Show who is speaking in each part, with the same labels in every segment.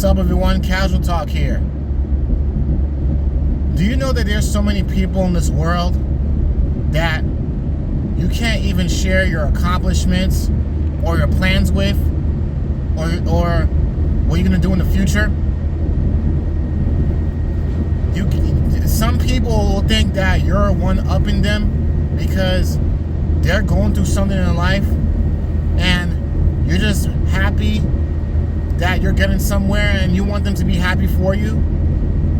Speaker 1: What's up, everyone? Casual Talk here. Do you know that there's so many people in this world that you can't even share your accomplishments or your plans with, or what you're gonna do in the future? Some people will think that you're one-upping them because they're going through something in life, and you're just happy that you're getting somewhere, and you want them to be happy for you.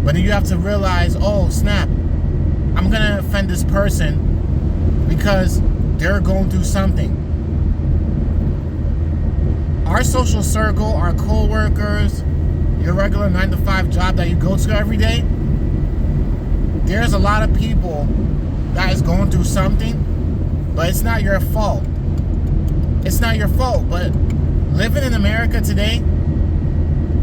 Speaker 1: But then you have to realize, oh snap, I'm gonna offend this person because they're going through something. Our social circle, our co-workers, your regular 9-to-5 job that you go to every day, there's a lot of people that is going through something, but it's not your fault. It's not your fault. But living in America today,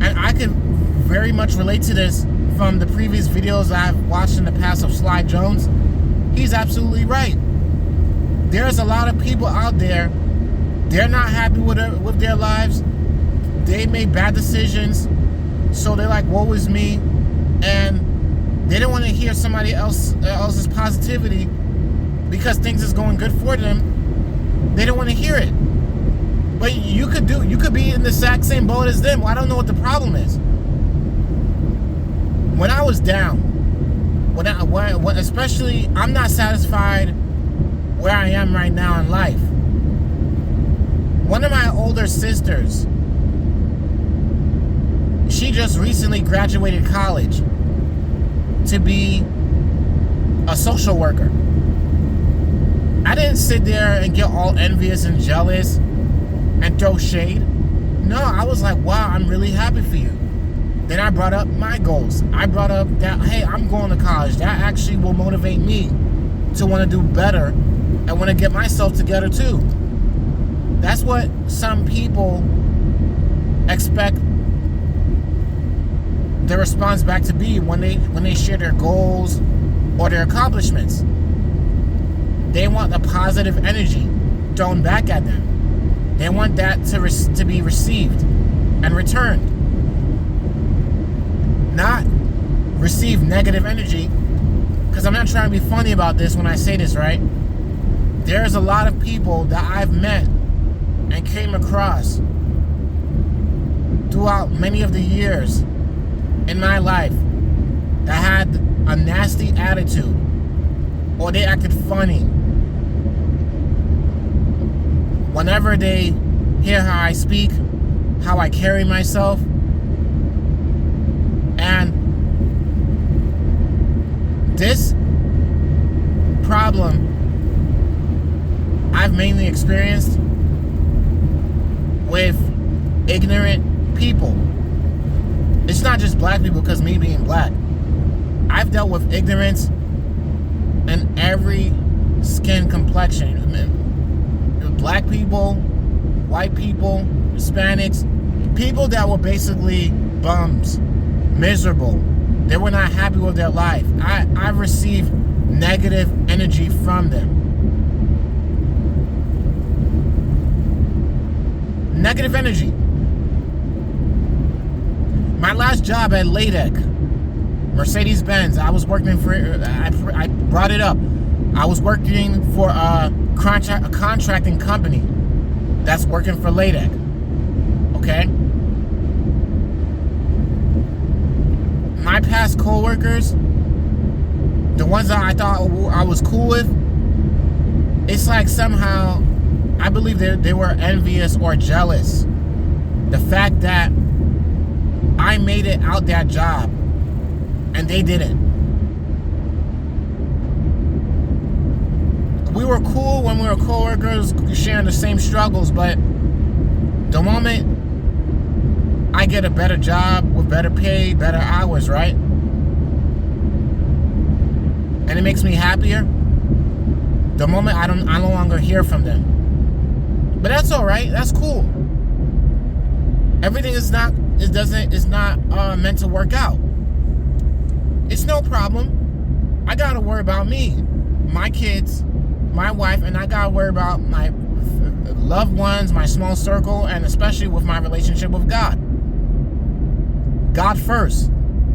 Speaker 1: and I could very much relate to this from the previous videos I've watched in the past of Sly Jones. He's absolutely right. There's a lot of people out there, they're not happy with their lives. They made bad decisions, so they're like, woe is me, and they don't want to hear somebody else's positivity because things is going good for them. They don't want to hear it. But you could be in the exact same boat as them. Well, I don't know what the problem is. When I was down, when especially, I'm not satisfied where I am right now in life. One of my older sisters, she just recently graduated college to be a social worker. I didn't sit there and get all envious and jealous and throw shade. No, I was like, wow, I'm really happy for you. Then I brought up my goals. I brought up that, hey, I'm going to college. That actually will motivate me to want to do better and want to get myself together too. That's what some people expect their response back to be when they share their goals or their accomplishments. They want the positive energy thrown back at them. They want that to be received and returned, not receive negative energy. Because I'm not trying to be funny about this when I say this, right? There's a lot of people that I've met and came across throughout many of the years in my life that had a nasty attitude, or they acted funny. Whenever they hear how I speak, how I carry myself, and this problem I've mainly experienced with ignorant people. It's not just black people, because me being black, I've dealt with ignorance in every skin complexion. Black people, white people, Hispanics, people that were basically bums, miserable. They were not happy with their life. I received negative energy from them. Negative energy. My last job at LADEC, Mercedes-Benz, I was working for, I brought it up. I was working for a contracting company that's working for LADEC. Okay? My past co-workers, the ones that I thought I was cool with, it's like somehow, I believe they were envious or jealous. The fact that I made it out that job and they didn't. We were cool when we were co-workers, sharing the same struggles, but the moment I get a better job with better pay, better hours, right? And it makes me happier, the moment I no longer hear from them. But that's all right. That's cool. Everything is not meant to work out. It's no problem. I gotta worry about me, my kids, my wife, and I gotta worry about my loved ones, my small circle, and especially with my relationship with God. God first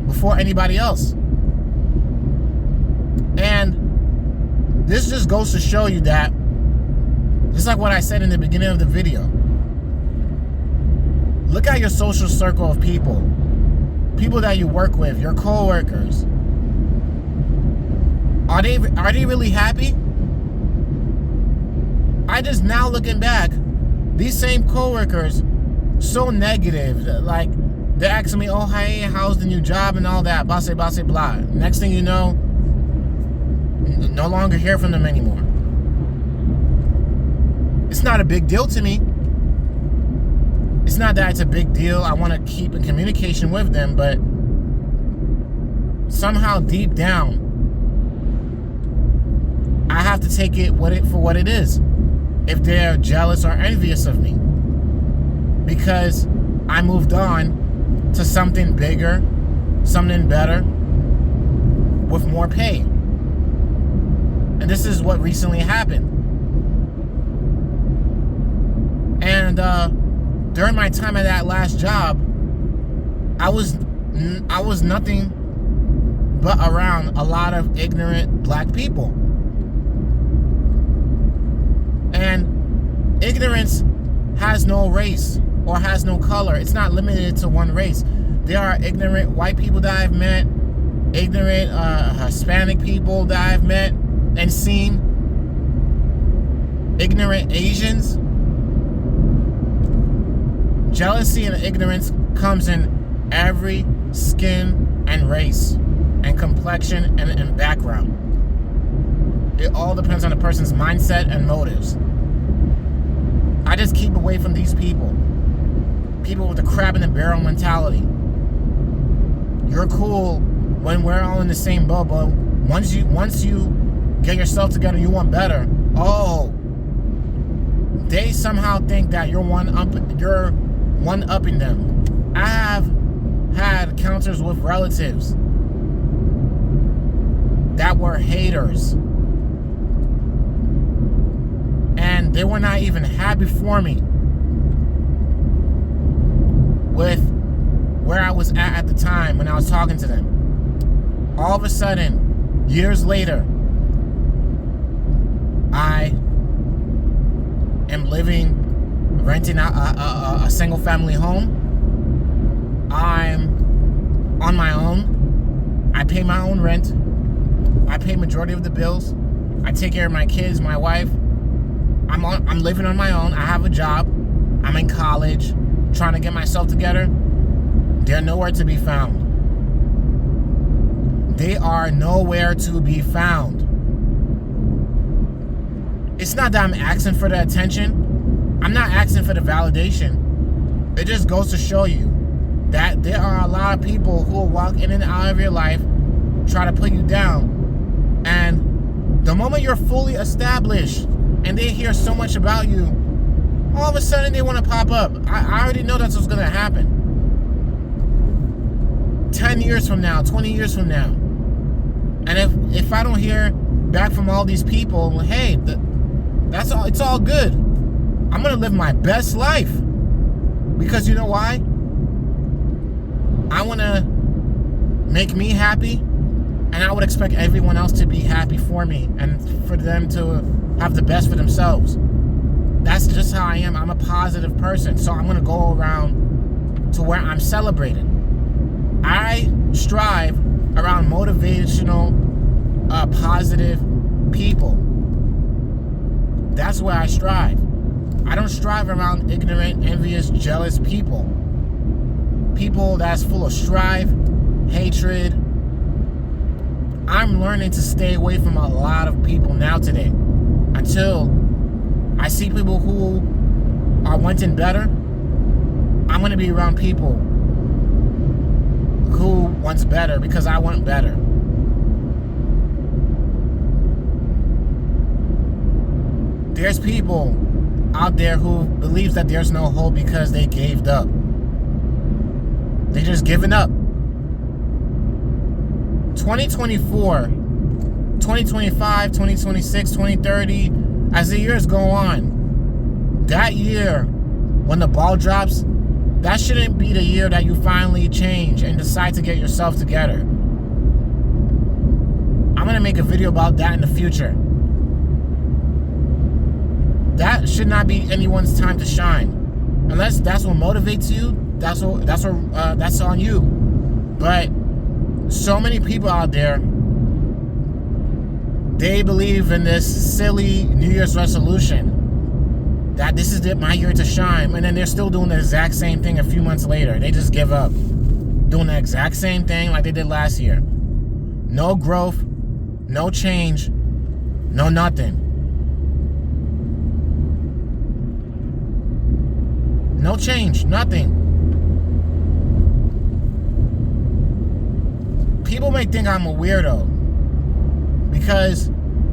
Speaker 1: before anybody else. And this just goes to show you that, just like what I said in the beginning of the video, look at your social circle of people that you work with, your co-workers. Are they really happy? I just, now looking back, these same co-workers, so negative, like they're asking me, oh, hey, how's the new job and all that, blah, blah. Next thing you know, no longer hear from them anymore. It's not a big deal to me. It's not that it's a big deal. I want to keep in communication with them, but somehow deep down, I have to take it for what it is. If they're jealous or envious of me, because I moved on to something bigger, something better, with more pay. And this is what recently happened. And during my time at that last job, I was nothing but around a lot of ignorant black people. And ignorance has no race or has no color. It's not limited to one race. There are ignorant white people that I've met, ignorant Hispanic people that I've met and seen, ignorant Asians. Jealousy and ignorance comes in every skin and race and complexion and background. It all depends on the person's mindset and motives. I just keep away from these people. People with the crab in the barrel mentality. You're cool when we're all in the same boat, but once you get yourself together, you want better. Oh, they somehow think that you're one-upping them. I have had encounters with relatives that were haters, and they were not even happy for me with where I was at the time when I was talking to them. All of a sudden, years later, I am renting out a single family home. I'm on my own. I pay my own rent. I pay majority of the bills. I take care of my kids, my wife. I'm living on my own. I have a job. I'm in college, trying to get myself together. They're nowhere to be found. They are nowhere to be found. It's not that I'm asking for the attention. I'm not asking for the validation. It just goes to show you that there are a lot of people who will walk in and out of your life, try to put you down. And the moment you're fully established and they hear so much about you, all of a sudden they want to pop up. I already know that's what's going to happen. 10 years from now, 20 years from now. And if I don't hear back from all these people, hey, that's all. It's all good. I'm going to live my best life. Because you know why? I want to make me happy, and I would expect everyone else to be happy for me and for them to have the best for themselves. That's just how I am. I'm a positive person, so I'm going to go around to where I'm celebrated. I strive around motivational, positive people. That's where I strive. I don't strive around ignorant, envious, jealous people. People that's full of strife, hatred. I'm learning to stay away from a lot of people now today until I see people who are wanting better. I'm going to be around people who wants better because I want better. There's people out there who believes that there's no hope because they gave up. They just given up. 2024, 2025, 2026, 2030, as the years go on, that year when the ball drops, that shouldn't be the year that you finally change and decide to get yourself together. I'm going to make a video about that in the future. That should not be anyone's time to shine. Unless that's what motivates you, that's on you. But so many people out there, they believe in this silly New Year's resolution that this is my year to shine, and then they're still doing the exact same thing a few months later. They just give up, doing the exact same thing like they did last year. No growth, no change, no nothing. No change, nothing. People may think I'm a weirdo because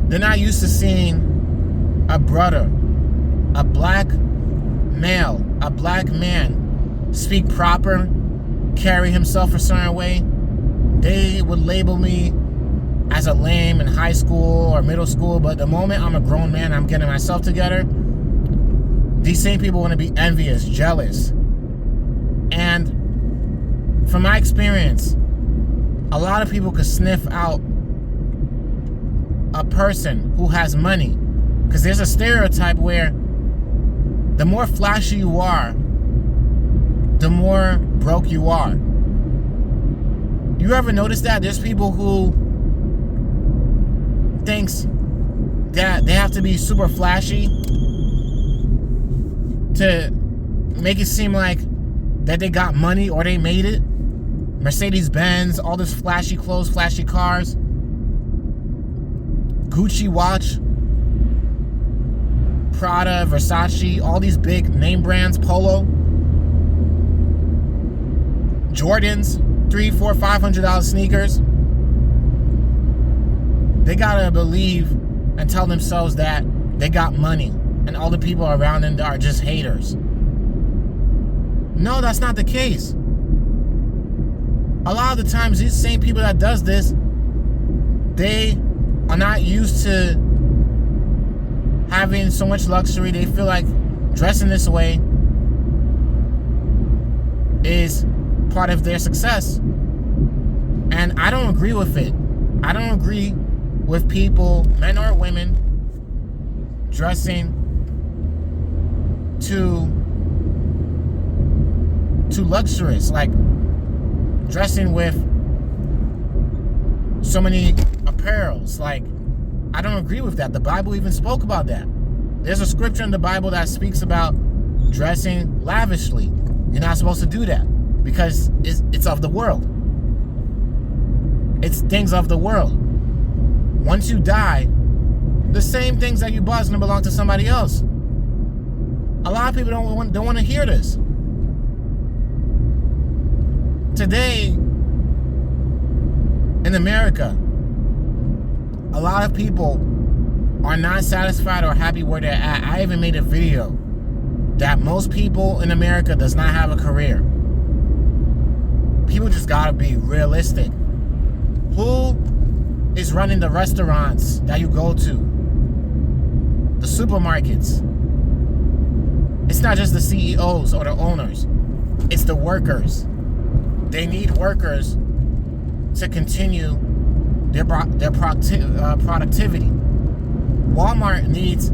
Speaker 1: they're not used to seeing a brother, a black male, a black man speak proper, carry himself a certain way. They would label me as a lame in high school or middle school, but the moment I'm a grown man, I'm getting myself together, these same people want to be envious, jealous. And from my experience, a lot of people could sniff out a person who has money, because there's a stereotype where the more flashy you are, the more broke you are. You ever notice that? There's people who thinks that they have to be super flashy to make it seem like that they got money or they made it. Mercedes-Benz, all this flashy clothes, flashy cars, Gucci watch, Prada, Versace, all these big name brands, Polo, Jordans, $300, $400, $500 sneakers. They gotta believe and tell themselves that they got money and all the people around them are just haters. No, that's not the case. A lot of the times, these same people that does this, they are not used to having so much luxury. They feel like dressing this way is part of their success. And I don't agree with it. I don't agree with people, men or women, dressing too luxurious, like dressing with so many apparels. Like, I don't agree with that. The Bible even spoke about that. There's a scripture in the Bible that speaks about dressing lavishly. You're not supposed to do that because it's of the world. It's things of the world. Once you die, the same things that you bought is going to belong to somebody else. A lot of people don't want to hear this. Today, in America, a lot of people are not satisfied or happy where they're at. I even made a video that most people in America does not have a career. People just gotta be realistic. Who is running the restaurants that you go to? The supermarkets. It's not just the CEOs or the owners. It's the workers. They need workers to continue their productivity. Walmart needs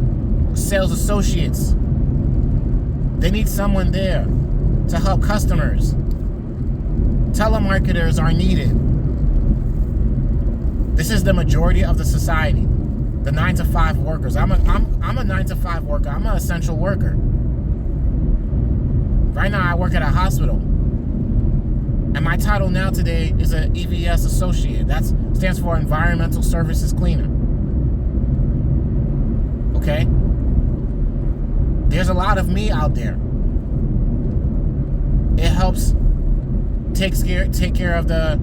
Speaker 1: sales associates. They need someone there to help customers. Telemarketers are needed. This is the majority of the society, the 9-to-5 workers. I'm a 9-to-5 worker. I'm an essential worker. Right now, I work at a hospital. And my title now today is an EVS associate. That stands for Environmental Services Cleaner. Okay? There's a lot of me out there. It helps take care of the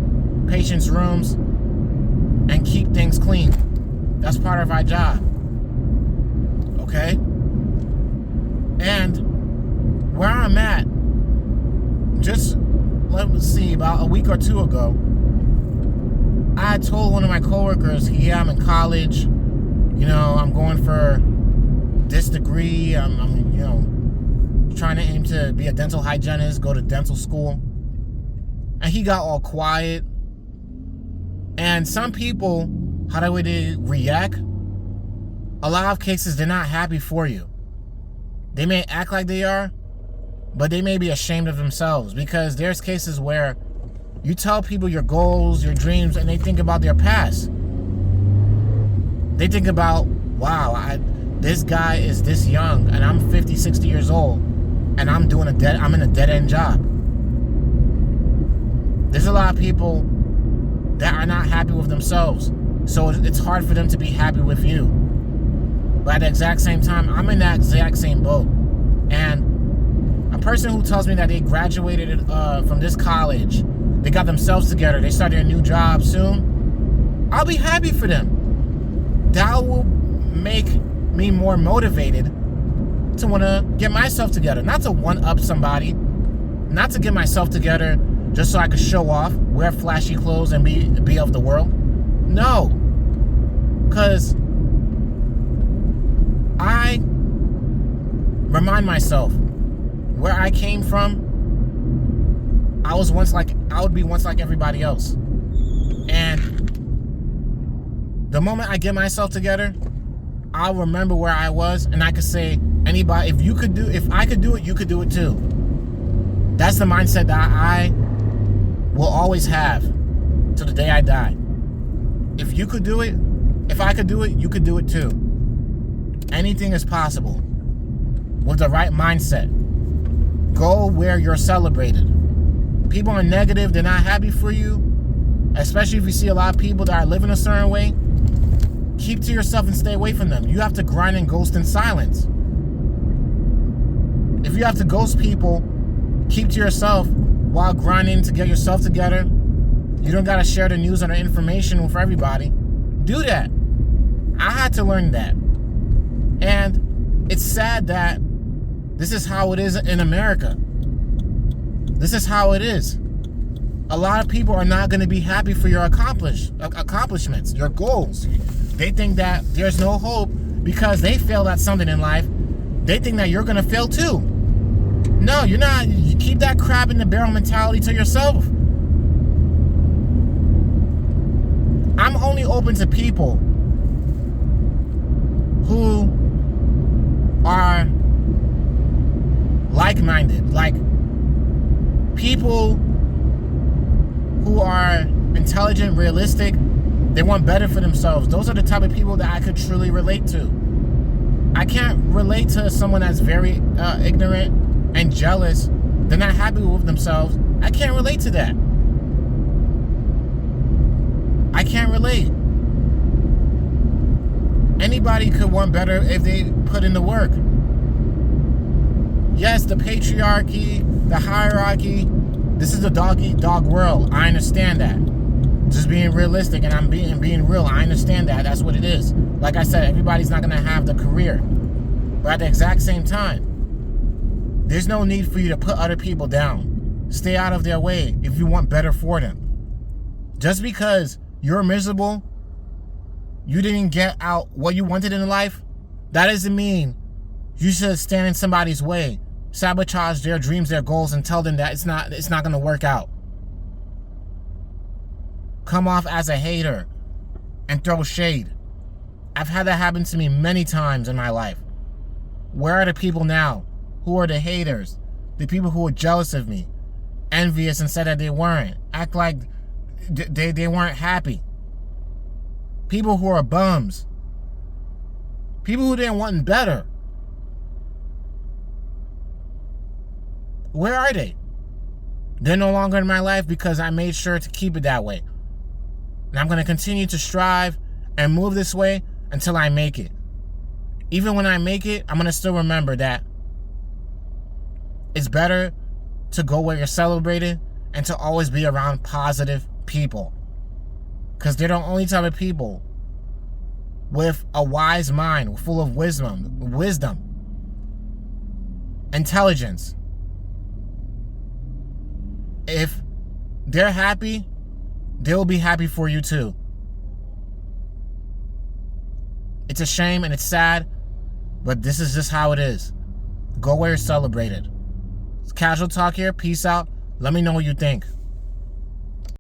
Speaker 1: patient's rooms and keep things clean. That's part of our job. Okay? And where I'm at, just let me see, about a week or two ago, I had told one of my coworkers, yeah, I'm in college, I'm going for this degree, I'm trying to aim to be a dental hygienist, go to dental school. And he got all quiet. And some people, how do they react? A lot of cases, they're not happy for you. They may act like they are, but they may be ashamed of themselves, because there's cases where you tell people your goals, your dreams, and they think about their past. They think about, wow, this guy is this young, and I'm 50, 60 years old, and I'm in a dead-end job. There's a lot of people that are not happy with themselves, so it's hard for them to be happy with you. But at the exact same time, I'm in that exact same boat. And a person who tells me that they graduated from this college, they got themselves together, they started a new job soon, I'll be happy for them. That will make me more motivated to want to get myself together. Not to one-up somebody, not to get myself together just so I could show off, wear flashy clothes, and be of the world. No. Because I remind myself where I came from. I would be once like everybody else. And the moment I get myself together, I'll remember where I was, and I could say, anybody, if I could do it, you could do it too. That's the mindset that I will always have till the day I die. If you could do it, if I could do it, you could do it too. Anything is possible with the right mindset. Go where you're celebrated. People are negative, they're not happy for you, especially if you see a lot of people that are living a certain way. Keep to yourself and stay away from them. You have to grind and ghost in silence. If you have to ghost people, keep to yourself while grinding to get yourself together. You don't got to share the news or the information with everybody. Do that. I had to learn that. And it's sad that this is how it is in America. This is how it is. A lot of people are not going to be happy for your accomplishments, your goals. They think that there's no hope because they failed at something in life. They think that you're going to fail too. No, you're not. You keep that crab in the barrel mentality to yourself. I'm only open to people who are like-minded, like people who are intelligent, realistic. They want better for themselves. Those are the type of people that I could truly relate to. I can't relate to someone that's very ignorant and jealous. They're not happy with themselves. I can't relate to that. I can't relate. Anybody could want better if they put in the work. Yes, the patriarchy, the hierarchy, this is the dog world. I understand that. Just being realistic, and I'm being real. I understand that. That's what it is. Like I said, everybody's not going to have the career. But at the exact same time, there's no need for you to put other people down. Stay out of their way if you want better for them. Just because you're miserable, you didn't get out what you wanted in life, that doesn't mean you should stand in somebody's way, sabotage their dreams, their goals, and tell them that it's not going to work out. Come off as a hater and throw shade. I've had that happen to me many times in my life. Where are the people now? Who are the haters? The people who are jealous of me, envious and said that they weren't, act like they weren't happy. People who are bums. People who didn't want better. Where are they? They're no longer in my life because I made sure to keep it that way. And I'm going to continue to strive and move this way until I make it. Even when I make it, I'm going to still remember that it's better to go where you're celebrated and to always be around positive people. Because they're the only type of people with a wise mind, full of wisdom, intelligence. If they're happy, they'll be happy for you too. It's a shame and it's sad, but this is just how it is. go where it's celebrated. It's Casual Talk here. Peace out. Let me know what you think.